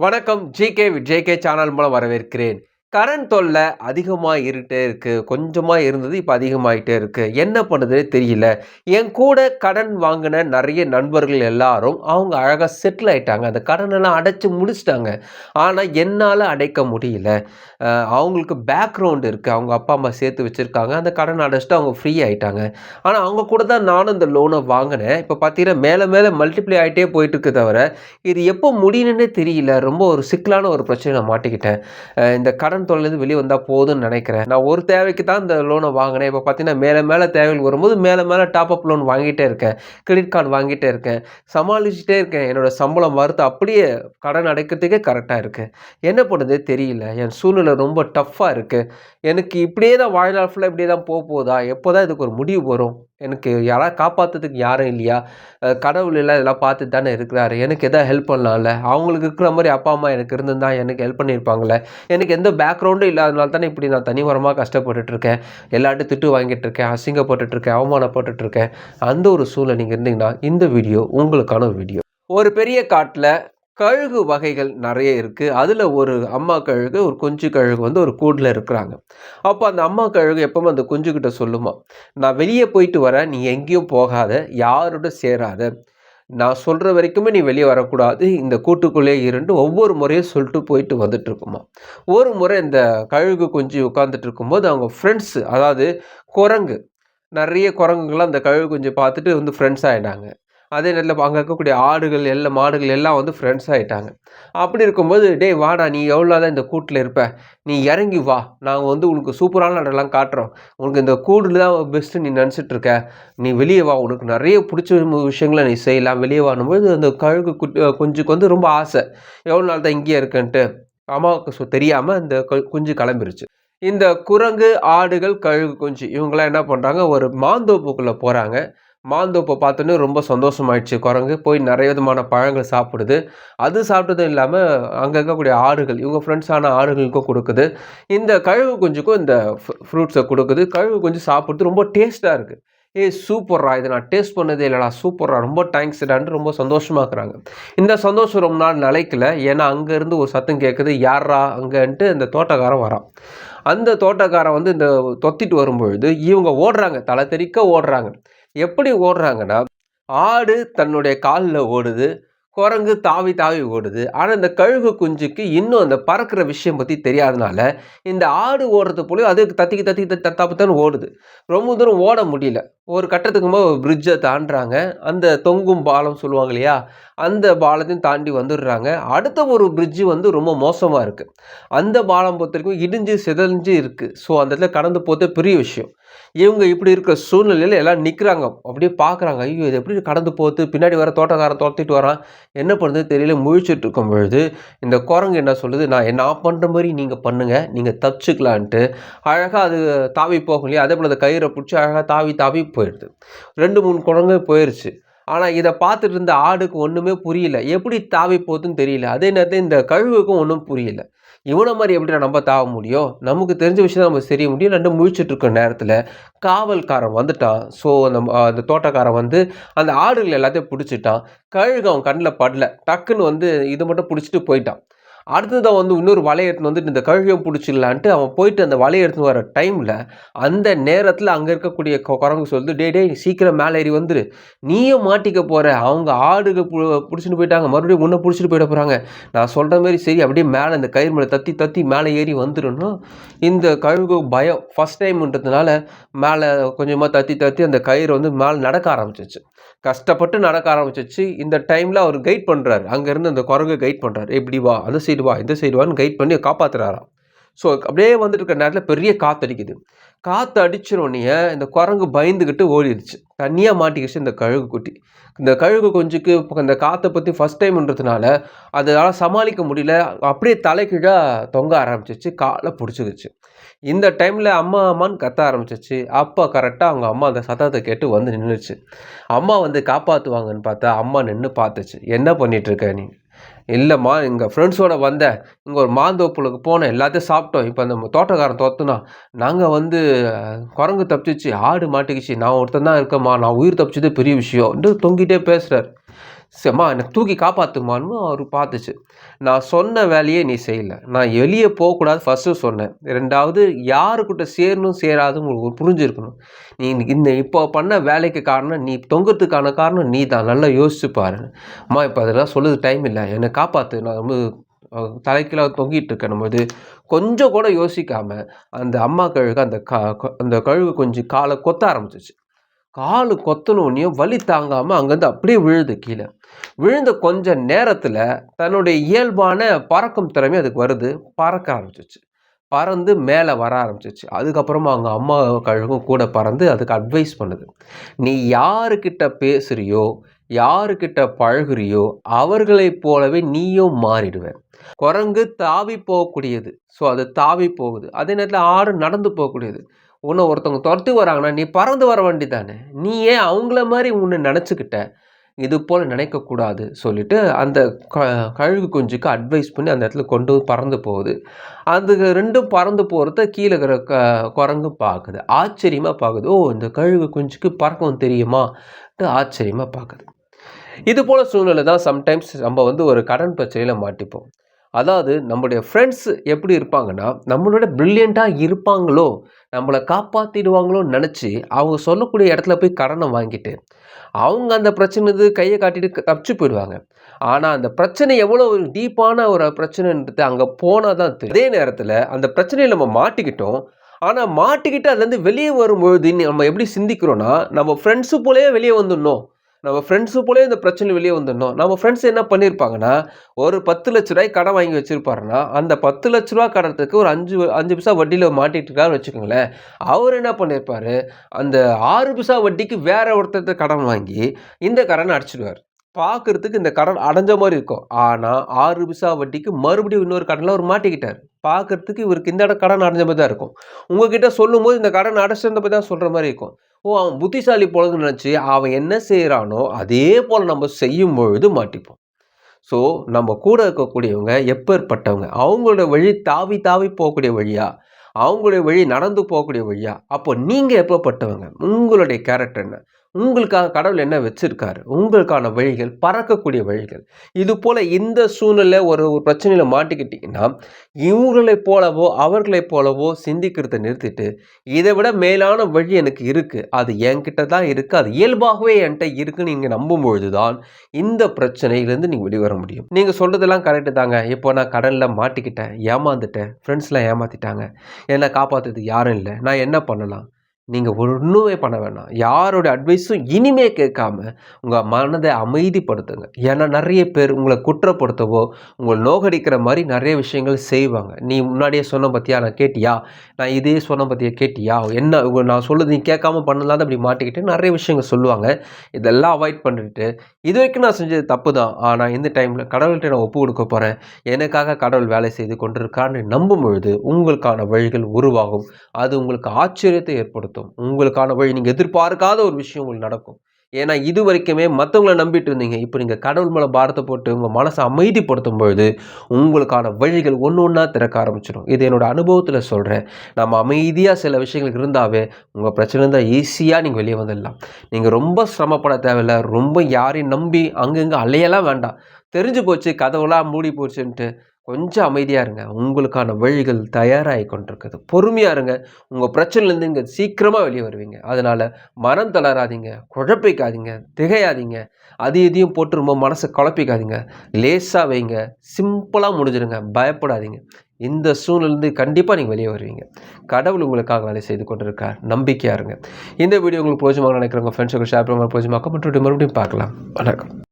வணக்கம். GK with JK channel மூலம் வரவேற்கிறேன். கரண்ட் தொல்லை அதிகமாக இருட்டே இருக்கு. கொஞ்சமா இருந்தது, இப்போ அதிகமாயிட்டே இருக்கு. என்ன பண்ணுதுன்னே தெரியல. என் கூட கடன் வாங்கின நிறைய நண்பர்கள் எல்லாரும் அவங்க அழகா செட்டில் ஆயிட்டாங்க. அந்த கடனெல்லாம் அடைச்சு முடிச்சுட்டாங்க. ஆனால் என்னால் அடைக்க முடியல. அவங்களுக்கு பேக்ரவுண்ட் இருக்கு. அவங்க அப்பா அம்மா சேர்த்து வச்சிருக்காங்க. அந்த கடன் அடைச்சிட்டு அவங்க ஃப்ரீ ஆயிட்டாங்க. ஆனால் அவங்க கூட தான் நானும் இந்த லோனை வாங்கினேன். இப்போ பார்த்தீங்கன்னா மேலே மேலே மல்டிப்ளை ஆகிட்டே போயிட்டு இருக்கு தவிர இது எப்போ முடியும்னே தெரியல. ரொம்ப ஒரு சிக்கலான ஒரு பிரச்சனை நான் மாட்டிக்கிட்டேன். இந்த கடன் தொல்லையிலேருந்து வெளியே வந்தால் போதும்னு நினைக்கிறேன். நான் ஒரு தேவைக்கு தான் இந்த லோனை வாங்கினேன். இப்போ பார்த்தீங்கன்னா மேலே மேலே தேவைகள் வரும்போது மேலே மேலே டாப் அப் லோன் வாங்கிட்டே இருக்கேன். கிரெடிட் கார்டு வாங்கிட்டே இருக்கேன். சமாளிச்சுட்டே இருக்கேன். என்னோட சம்பளம் வறுத்து அப்படியே கடன் அடைக்கிறதுக்கே கரெக்டாக இருக்குது. என்ன பண்ணுறதே தெரியல. என் சூழ்நிலை ரொம்ப டஃப்பாக இருக்குது. எனக்கு இப்படியே தான் வாழ்நாள் ஃபுல்லாக இப்படியே தான் போகுதா? எப்போ தான் இதுக்கு ஒரு முடிவு வரும்? எனக்கு யாராவது காப்பாற்றுறதுக்கு யாரும் இல்லையா? கடவுள் எல்லாம் இதெல்லாம் பார்த்துட்டு தானே இருக்கிறாரு. எனக்கு எதாவது ஹெல்ப் பண்ணலாம்ல. அவங்களுக்கு இருக்கிற மாதிரி அப்பா அம்மா எனக்கு இருந்திருந்தா எனக்கு ஹெல்ப் பண்ணியிருப்பாங்கள்ல. எனக்கு எந்த பேக்ரவுண்டும் இல்லாதனால தானே இப்படி நான் தனிமரமாக கஷ்டப்பட்டுட்ருக்கேன். எல்லார்ட்டும் திட்டு வாங்கிட்டுருக்கேன், அசிங்கப்பட்டுட்ருக்கேன், அவமானப்பட்டுட்ருக்கேன். அந்த ஒரு சூழ்நிலை நீங்கள் இருந்தீங்கன்னா இந்த வீடியோ உங்களுக்கான ஒரு வீடியோ. ஒரு பெரிய காட்டில் கழுகு வகைகள் நிறைய இருக்குது. அதில் ஒரு அம்மா கழுகு, ஒரு குஞ்சு கழுகு வந்து ஒரு கூட்டில் இருக்கிறாங்க. அப்போ அந்த அம்மா கழுகு எப்பவுமே அந்த குஞ்சுக்கிட்ட சொல்லுமா, நான் வெளியே போயிட்டு வரேன், நீ எங்கேயும் போகாத, யாரோட சேராத, நான் சொல்கிற வரைக்குமே நீ வெளியே வரக்கூடாது, இந்த கூட்டுக்குள்ளே இருந்து ஒவ்வொரு முறையும் சொல்லிட்டு போயிட்டு வந்துட்டு இருக்குமா. ஒரு முறை இந்த கழுகு குஞ்சு உட்காந்துட்டு இருக்கும்போது அவங்க ஃப்ரெண்ட்ஸு, அதாவது குரங்கு, நிறைய குரங்குகள்லாம் அந்த கழுகு குஞ்சு பார்த்துட்டு வந்து ஃப்ரெண்ட்ஸ் ஆகிட்டாங்க. அதே நேரத்தில் அங்கே இருக்கக்கூடிய ஆடுகள் எல்லாம் மாடுகள் எல்லாம் வந்து ஃப்ரெண்ட்ஸ் ஆகிட்டாங்க. அப்படி இருக்கும்போது, டேய் வாடா, நீ எவ்வளோ தான் இந்த கூட்டில் இருப்ப, நீ இறங்கி வா, நாங்கள் வந்து உனக்கு சூப்பரான இடம்லாம் காட்டுறோம், உனக்கு இந்த கூடுல தான் பெஸ்ட்டு நீ நினச்சிட்டு இருக்க, நீ வெளியே வா, உனக்கு நிறைய பிடிச்ச விஷயங்களை நீ செய்யலாம், வெளியே வாங்கும்போது அந்த கழுகு குஞ்சுக்கு வந்து ரொம்ப ஆசை, எவ்வளோ நாள் தான் இங்கேயே இருக்குன்ட்டு. அம்மாவுக்கு தெரியாமல் அந்த குஞ்சு கிளம்பிருச்சு. இந்த குரங்கு, ஆடுகள், கழுகு குஞ்சு இவங்கெல்லாம் என்ன பண்ணுறாங்க, ஒரு மாந்தோப்புக்குள்ளே போகிறாங்க. மாந்தோப்பை பார்த்தோன்னே ரொம்ப சந்தோஷமாயிடுச்சு குரங்கு. போய் நிறைய விதமான பழங்கள் சாப்பிடுது. அது சாப்பிட்டதும் இல்லாமல் அங்கே இருக்கக்கூடிய ஆடுகள், இவங்க ஃப்ரெண்ட்ஸான ஆடுகளுக்கும் கொடுக்குது. இந்த கழுகு குஞ்சுக்கும் இந்த ஃப்ரூட்ஸை கொடுக்குது. கழுகு குஞ்சு சாப்பிட்றது ரொம்ப டேஸ்ட்டாக இருக்குது. ஏய் சூப்பர்ரா, இதை நான் டேஸ்ட் பண்ணதே இல்லைடா, சூப்பர்ரா, ரொம்ப தேங்க்ஸ்டான்ட்டு ரொம்ப சந்தோஷமாக்குறாங்க. இந்த சந்தோஷம் ரொம்ப நாள் நிலைக்கல. ஏன்னா அங்கேருந்து ஒரு சத்தம் கேட்குது, யார்ரா அங்கேன்ட்டு இந்த தோட்டக்காரன் வரான். அந்த தோட்டக்காரன் வந்து இந்த தொத்திட்டு வரும்பொழுது இவங்க ஓடுறாங்க, தலை தெறிக்க ஓடுறாங்க. எப்படி ஓடுறாங்கன்னா, ஆடு தன்னுடைய காலில் ஓடுது, குரங்கு தாவி தாவி ஓடுது. ஆனால் இந்த கழுகு குஞ்சுக்கு இன்னும் அந்த பறக்கிற விஷயம் பற்றி தெரியாதனால இந்த ஆடு ஓடுறது போல அது தத்திக்கு தத்தி தத்தாப்புத்தான்னு ஓடுது. ரொம்ப தூரம் ஓட முடியல. ஒரு கட்டத்துக்கு மேலே ஒரு பிரிட்ஜை தாண்டுறாங்க. அந்த தொங்கும் பாலம் சொல்லுவாங்க இல்லையா, அந்த பாலத்தையும் தாண்டி வந்துடுறாங்க. அடுத்த ஒரு பிரிட்ஜு வந்து ரொம்ப மோசமாக இருக்குது. அந்த பாலம் பொறுத்த வரைக்கும் இடிஞ்சு சிதஞ்சு இருக்குது. ஸோ அந்த இடத்துல கடந்து போகிறது பெரிய விஷயம். இவங்க இப்படி இருக்கிற சூழ்நிலையில் எல்லாம் நிற்கிறாங்க, அப்படியே பார்க்குறாங்க. ஐயோ, இது எப்படி கடந்து போகுது, பின்னாடி வர தோட்டக்காரன் துரத்திட்டு வரான், என்ன பண்ணுறது தெரியல. முழிச்சுட்டு இருக்கும் பொழுது இந்த குரங்கு என்ன சொல்லுது, நான் பண்ணுற மாதிரி நீங்கள் பண்ணுங்கள், நீங்கள் தப்பிச்சுக்கலான்ட்டு அழகாக அது தாவி போகும் இல்லையா, அதே போல் அந்த கயிறை பிடிச்சி அழகாக தாவி தாவி போயிடுது. 2 3 குரங்கு போயிடுச்சு. ஆனால் இதை பார்த்துட்டு இருந்த ஆடுக்கு ஒன்றுமே புரியல, எப்படி தாவி போகுதுன்னு தெரியல. அதே நேரத்தில் இந்த கழுகுக்கும் ஒன்றும் புரியல. இவனை மாதிரி எப்படி நம்ம தாவ முடியும், நமக்கு தெரிஞ்ச விஷயம் நம்ம தெரிய முடியும். 2 முழிச்சுட்டு இருக்க நேரத்தில் காவல்காரன் வந்துட்டான். ஸோ அந்த தோட்டக்காரன் வந்து அந்த ஆடுகள் எல்லாத்தையும் பிடிச்சிட்டான். கழுகு அவன் கண்ணில் படல, டக்குன்னு வந்து இது மட்டும் பிடிச்சிட்டு போயிட்டான். அடுத்ததான் வந்து இன்னொரு வலையை எடுத்துன்னு வந்துட்டு இந்த கழுகையும் பிடிச்சிடலான்ட்டு அவன் போயிட்டு அந்த வலையை எடுத்துன்னு வர டைமில் அந்த நேரத்தில் அங்கே இருக்கக்கூடிய குரங்கு சொல்லுது, டே டே சீக்கிரம் மேலே ஏறி வந்துரு, நீயும் மாட்டிக்க போகிற, அவங்க ஆடுகள் பிடிச்சிட்டு போயிட்டாங்க, மறுபடியும் உன்னை பிடிச்சிட்டு போயிட போகிறாங்க, நான் சொல்கிற மாதிரி சரி அப்படியே மேலே அந்த கயிறு மேலே தத்தி தத்தி மேலே ஏறி வந்துடணும். இந்த கழுகு பயம் ஃபஸ்ட் டைம்ன்றதுனால மேலே கொஞ்சமாக தத்தி தத்தி அந்த கயிறு வந்து மேலே நடக்க ஆரம்பிச்சிச்சு. கஷ்டப்பட்டு நடக்க ஆரம்பிச்சிச்சு. இந்த டைமில் அவர் கைட் பண்ணுறாரு, அங்கேருந்து அந்த குரங்கு கைட் பண்ணுறாரு, இப்படி வா, அந்த சைடு வா, இந்த சைடு வான்னு கைட் பண்ணி காப்பாற்றுறாராம். ஸோ அப்படியே வந்துட்டு இருக்கிற நேரத்தில் பெரிய காற்று அடிக்குது. காற்று அடிச்சிடனே இந்த குரங்கு பயந்துக்கிட்டு ஓடிடுச்சு. தனியாக மாட்டிக்கிச்சு இந்த கழுகு குட்டி. இந்த கழுகு குஞ்சுக்கு இப்போ இந்த காற்றை பற்றி ஃபஸ்ட் டைம்ன்றதுனால அதால் சமாளிக்க முடியல. அப்படியே தலைகீழாக தொங்க ஆரம்பிச்சிச்சு, காலை பிடிச்சிக்கிச்சு. இந்த டைமில் அம்மா அம்மான்னு கத்த ஆரம்பிச்சிச்சு. அப்போ கரெக்டாக அவங்க அம்மா அந்த சத்தத்தை கேட்டு வந்து நின்றுச்சு. அம்மா வந்து காப்பாற்றுவாங்கன்னு பார்த்தா அம்மா நின்று பார்த்துச்சு. என்ன பண்ணிகிட்ருக்க நீ? இல்லைம்மா, எங்கள் ஃப்ரெண்ட்ஸோடு வந்தேன், இங்கே ஒரு மாந்தோப்புளுக்கு போனேன், எல்லாத்தையும் சாப்பிட்டோம், இப்போ அந்த தோட்டக்காரன் துரத்துனா, நாங்கள் வந்து குரங்கு தப்பிச்சிச்சு, ஆடு மாட்டிக்கிச்சு, நான் ஒருத்தன் தான் இருக்கேம்மா, நான் உயிர் தப்பிச்சதே பெரிய விஷயம்ன்ட்டு தொங்கிட்டே பேசுகிறார். "அம்மா என்ன தூக்கி காப்பாத்துமான்னு" அவரு பார்த்துச்சு. நான் சொன்ன வேலையே நீ செய்யல. நான் வெளிய போக்கூடாது ஃபர்ஸ்ட்டு சொன்னேன். 2வது யாருக்கூட சேரணும், சேராதுன்னு உங்களுக்கு புரிஞ்சிருக்கணும். நீ இந்த இப்போ பண்ண வேலைக்கு காரணம் நீ தொங்குறதுக்கான காரணம் நீ தான். நல்லா யோசிச்சு பாரு. அம்மா இப்ப அதெல்லாம் சொல்லுது டைம் இல்ல. என்ன காப்பாத்து. நான் ரொம்ப தலைகீழா தொங்கிட்டு இருக்கேன்னும்போது, கொஞ்சம் கூட யோசிக்காம அந்த அம்மா கழுகு அந்த கழுகு கொஞ்சம் கால கொத்த ஆரம்பிச்சுச்சு. காலு கொத்துனோனையும் வலி தாங்காம அங்கேருந்து அப்படியே விழுது கீழ. விழுந்த கொஞ்ச நேரத்துல தன்னுடைய இயல்பான பறக்கும் திறமை அதுக்கு வருது. பறக்க ஆரம்பிச்சுச்சு. பறந்து மேல வர ஆரம்பிச்சுச்சு. அதுக்கப்புறமா அவங்க அம்மா கழுகும் கூட பறந்து அதுக்கு அட்வைஸ் பண்ணுது. "நீ யாருக்கிட்ட பேசுறியோ, யாருக்கிட்ட பழகுறியோ, அவர்களைப் போலவே நீயும் மாறிடுவ. குரங்கு தாவி போகக்கூடியது. ஸோ அது தாவி போகுது. அதே நேரத்துல ஆடு நடந்து போகக்கூடியது. உன்ன ஒருத்தவங்க தொரத்தி வராங்கன்னா, நீ பறந்து வர வேண்டியதானே! நீ ஏன் அவங்கள மாரி உன்ன நெனச்சுக்கிட்ட? இது போல நினைக்கக்கூடாது." சொல்லிட்டு அந்த க கழுகு குஞ்சுக்கு அட்வைஸ் பண்ணி அந்த இடத்துல கொண்டு பறந்து போகுது. அதுக 2ம் பறந்து போறத கீழ இருக்கிற குரங்கு பாக்குது. ஆச்சரியமா பாக்குது. "ஓ! இந்த கழுகு குஞ்சுக்கு பறக்கவும் தெரியுமா?"ன்ட்டு ஆச்சரியமா பாக்குது. இது போல சூழ்நிலை தான் சம்டைம்ஸ் நம்ம ஒரு கடன் பிரச்சனையில மாட்டிப்போம். அதாவது நம்முடைய ஃப்ரெண்ட்ஸ் எப்படி இருப்பாங்கன்னா, நம்மளோட பிரில்லியன்ட்டா இருப்பாங்களோ, நம்மள காப்பாத்திடுவாங்களோன்னு நெனச்சு, அவங்க சொல்லக்கூடிய இடத்துல போய் கடன வாங்கிட்டு, அவங்க அந்த பிரச்சனைலருந்து கைய காட்டிட்டு தப்பிச்சு போயிடுவாங்க. ஆனா, அந்த பிரச்சனை எவ்வளோ ஒரு டீப்பான ஒரு பிரச்சனைன்றது அங்க போனா தான் தெரியும். அதே நேரத்துல அந்த பிரச்சனையில நம்ம மாட்டிக்கிட்டோம். ஆனா, மாட்டிக்கிட்டு அதுலருந்து வெளிய வரும்பொழுது நம்ம எப்படி சிந்திக்கிறோம்னா, நம்ம ஃப்ரெண்ட்ஸு போலயே வெளிய வந்துடணும். நம்ம ஃப்ரெண்ட்ஸு போலயே இந்த பிரச்சனையில வெளிய வந்துடணும். நம்ம ஃப்ரெண்ட்ஸ் என்ன பண்ணியிருப்பாங்கன்னா, ஒரு ரூ. 10,00,000 கடன் வாங்கி வச்சிருப்பாருன்னா, அந்த ரூ. 10,00,000 கடனுக்கு ஒரு 5 பைசா வட்டியில மாட்டிட்டு இருக்காருன்னு வச்சுக்கோங்களேன். அவரு என்ன பண்ணியிருப்பாரு, அந்த 6 பைசா வட்டிக்கு வேற ஒருத்தர்ட்ட கடன் வாங்கி, இந்த கடன அடைச்சிடுவாரு. பார்க்கறதுக்கு இந்த கடன் அடைஞ்ச மாரி இருக்கும். ஆனா, 6 பைசா வட்டிக்கு மறுபடியும் இன்னொரு கடன்ல அவரு மாட்டிக்கிட்டாரு. பார்க்கறதுக்கு இவருக்கு இந்த கடன் அடைஞ்ச மாரி தான் இருக்கும். உங்ககிட்ட சொல்லும்போது இந்த கடன் அடைச்சிருந்த மாரி தான் சொல்ற மாரி இருக்கும். ஓ! அவன் புத்திசாலி போலன்னு நெனச்சு, அவன் என்ன செய்றானோ, அதே போல நம்ம செய்யும்பொழுது மாட்டிப்போம். ஸோ, நம்ம கூட இருக்கக்கூடியவங்க எப்பேர்ப்பட்டவங்க? அவங்களோட வழி தாவி தாவி போகக்கூடிய வழியா? அவங்களுடைய வழி நடந்து போகக்கூடிய வழியா? அப்போ நீங்க எப்பேர்ப்பட்டவங்க? உங்களுடைய கேரக்டர் என்ன? உங்களுக்காக கடவுள் என்ன வச்சிருக்காரு? உங்களுக்கான வழிகள், பறக்கக்கூடிய வழிகள். இது போல இந்த சூழ்நிலை ஒரு ஒரு பிரச்சனையில மாட்டிக்கிட்டீங்கன்னா, இவங்களைப் போலவோ, அவர்களைப் போலவோ சிந்திக்கிறத நிறுத்திட்டு, இத விட மேலான வழி எனக்கு இருக்கு. அது என்கிட்ட தான் இருக்கு. அது இயல்பாகவே என்ட்ட இருக்குன்னு நீங்க நம்பும்பொழுது தான், இந்த பிரச்சனையிலிருந்து நீங்க வெளிவர முடியும். நீங்க சொல்றதெல்லாம் கரெக்ட்டு தாங்க. இப்போ நான் கடன்ல மாட்டிக்கிட்டேன், ஏமாந்துட்டேன், ஃப்ரெண்ட்ஸ்லாம் ஏமாத்திட்டாங்க. என்ன காப்பாத்துறதுக்கு யாரும் இல்ல. நான் என்ன பண்ணலாம்? நீங்க ஒண்ணுமே பண்ண வேணாம். யாரோட அட்வைஸும் இனிமே கேட்காம, உங்க மனத அமைதிப்படுத்துங்க. ஏன்னா நெறைய பேர் உங்கள குற்றப்படுத்தவோ, உங்கள நோகடிக்கிற மாரி நெறைய விஷயங்கள் செய்வாங்க. "நீ முன்னாடியே சொன்னேன் பாத்தியா? நான் கேட்டியா? நான் இதே சொன்னேன் பாத்தியா? கேட்டியா? என்ன நான் சொல்றத நீ கேட்காம பண்ணனால தான் இப்படி மாட்டிக்கிட்டேன்னு" நெறைய விஷயங்கள் சொல்லுவாங்க. இதெல்லாம் அவாய்ட் பண்ணிட்டு, இதுவரைக்கும் நான் செஞ்சது தப்பு தான். ஆனா இந்த டைம்ல கடவுள்ட்ட நான் ஒப்பு கொடுக்க போறேன். எனக்காக கடவுள் வேலை செய்து கொண்டிருக்கார்ன்னு நம்பும் பொழுது, உங்களுக்கான வழிகள் உருவாகும். அது உங்களுக்கு ஆச்சரியத்தை ஏற்படுத்தும். உங்களுக்கான வழி நீங்க எதிர்பார்க்காத ஒரு விஷயம் உங்களுக்கு நடக்கும். ஏன்னா இதுவரைக்குமே மத்தவங்கள நம்பிட்டு இருந்தீங்க. இப்ப நீங்க கடவுள் மேல பாரத்த போட்டு உங்க மனச அமைதிப்படுத்தும் பொழுது, உங்களுக்கான வழிகள் ஒண்ணு ஒண்ணா திறக்க ஆரம்பிச்சுரும். இது என்னோட அனுபவத்துல சொல்றேன். நம்ம அமைதியா சில விஷயங்கள் இருந்தாவே, உங்க பிரச்சனை இருந்தா ஈஸியா நீங்க வெளிய வந்துடலாம். நீங்க ரொம்ப சிரமப்பட தேவையில்ல. ரொம்ப யாரையும் நம்பி அங்கங்க அலையலாம் வேண்டாம். தெரிஞ்சு போச்சு, கதவெல்லாம் மூடி போச்சுன்ட்டு கொஞ்சம் அமைதியா இருங்க. உங்களுக்கான வழிகள் தயாராகி கொண்டிருக்குது. பொறுமையா இருங்க. உங்க பிரச்சனையிலேருந்து நீங்க சீக்கிரமா வெளிய வருவீங்க. அதனால மனம் தளராதீங்க, குழப்பிக்காதீங்க, திகையாதீங்க. அது இதையும் போட்டு ரொம்ப மனச குழப்பிக்காதீங்க. லேசா வைங்க. சிம்பிளா முடிஞ்சிருங்க. பயப்படாதீங்க. இந்த சூழ்நிலையிலிருந்து கண்டிப்பா நீங்க வெளிய வருவீங்க. கடவுள் உங்களுக்காக வேலை செய்து கொண்டிருக்கார். நம்பிக்கையா இருங்க. இந்த வீடியோ உங்களுக்கு பிரோஜனமா நினைக்கிறேன். உங்க ஃப்ரெண்ட்ஸுக்கு ஷேர் பண்ணுங்க. பிரோஜனமாக்கும். மறுபடியும் பார்க்கலாம். வணக்கம்.